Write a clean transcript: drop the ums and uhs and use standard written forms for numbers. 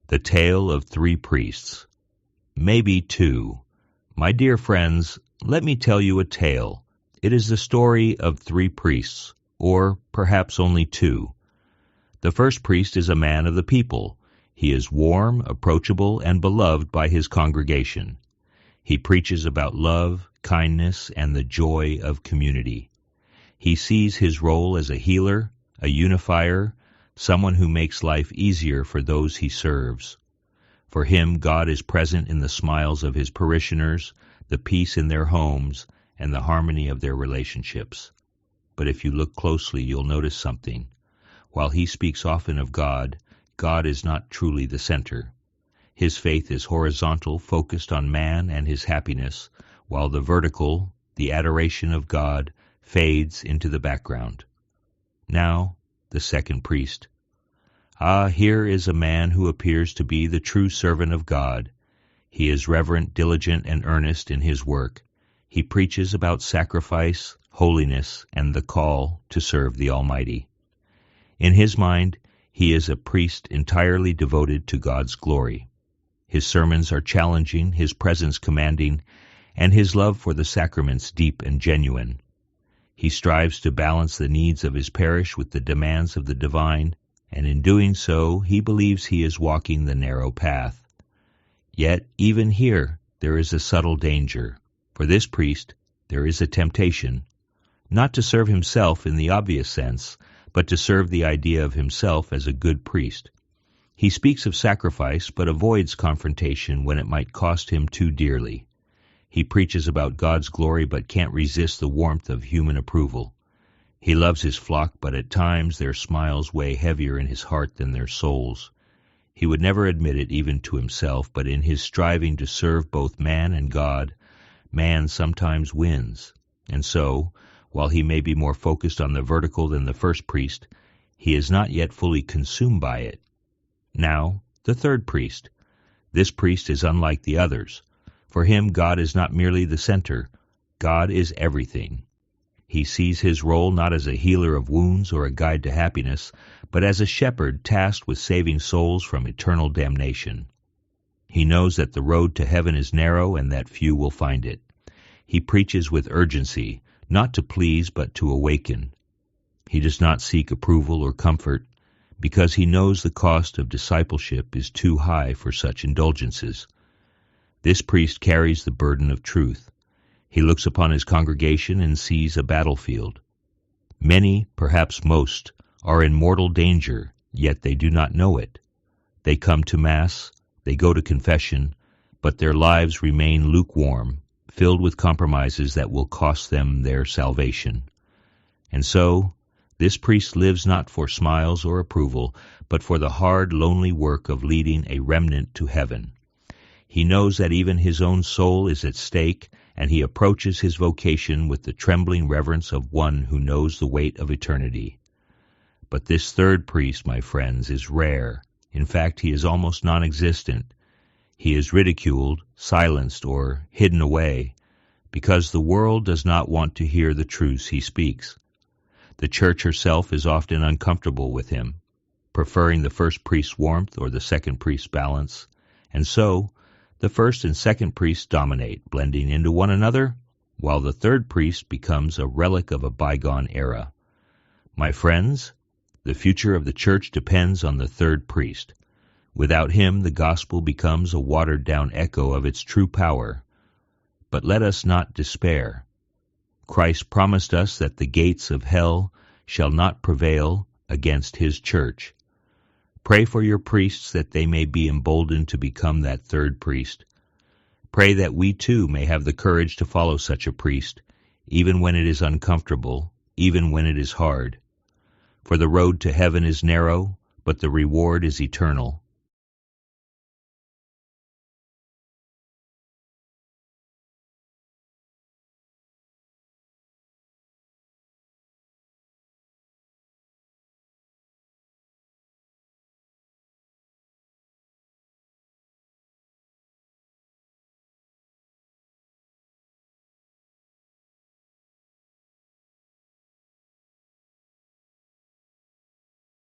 The Tale of Three Priests. Maybe two. My dear friends, let me tell you a tale. It is the story of three priests, or perhaps only two. The first priest is a man of the people. He is warm, approachable, and beloved by his congregation. He preaches about love, kindness, and the joy of community. He sees his role as a healer, a unifier, someone who makes life easier for those he serves. For him, God is present in the smiles of his parishioners, the peace in their homes, and the harmony of their relationships. But if you look closely, you'll notice something. While he speaks often of God, God is not truly the center. His faith is horizontal, focused on man and his happiness, while the vertical, the adoration of God, fades into the background. Now, the second priest. Ah, here is a man who appears to be the true servant of God. He is reverent, diligent, and earnest in his work. He preaches about sacrifice, holiness, and the call to serve the Almighty. In his mind, he is a priest entirely devoted to God's glory. His sermons are challenging, his presence commanding, and his love for the sacraments deep and genuine. He strives to balance the needs of his parish with the demands of the divine, and in doing so, he believes he is walking the narrow path. Yet, even here, there is a subtle danger. For this priest, there is a temptation, not to serve himself in the obvious sense, but to serve the idea of himself as a good priest. He speaks of sacrifice, but avoids confrontation when it might cost him too dearly. He preaches about God's glory, but can't resist the warmth of human approval. He loves his flock, but at times their smiles weigh heavier in his heart than their souls. He would never admit it even to himself, but in his striving to serve both man and God, man sometimes wins. And so, while he may be more focused on the vertical than the first priest, he is not yet fully consumed by it. Now, the third priest. This priest is unlike the others. For him, God is not merely the center. God is everything. He sees his role not as a healer of wounds or a guide to happiness, but as a shepherd tasked with saving souls from eternal damnation. He knows that the road to heaven is narrow and that few will find it. He preaches with urgency, not to please but to awaken. He does not seek approval or comfort, because he knows the cost of discipleship is too high for such indulgences. This priest carries the burden of truth. He looks upon his congregation and sees a battlefield. Many, perhaps most, are in mortal danger, yet they do not know it. They come to Mass, they go to confession, but their lives remain lukewarm, filled with compromises that will cost them their salvation. And so, this priest lives not for smiles or approval, but for the hard, lonely work of leading a remnant to heaven. He knows that even his own soul is at stake, and he approaches his vocation with the trembling reverence of one who knows the weight of eternity. But this third priest, my friends, is rare. In fact, he is almost non-existent. He is ridiculed, silenced, or hidden away, because the world does not want to hear the truths he speaks. The Church herself is often uncomfortable with him, preferring the first priest's warmth or the second priest's balance, and so the first and second priests dominate, blending into one another, while the third priest becomes a relic of a bygone era. My friends, the future of the Church depends on the third priest. Without him, the gospel becomes a watered-down echo of its true power. But let us not despair. Christ promised us that the gates of hell shall not prevail against his Church. Pray for your priests that they may be emboldened to become that third priest. Pray that we too may have the courage to follow such a priest, even when it is uncomfortable, even when it is hard. For the road to heaven is narrow, but the reward is eternal.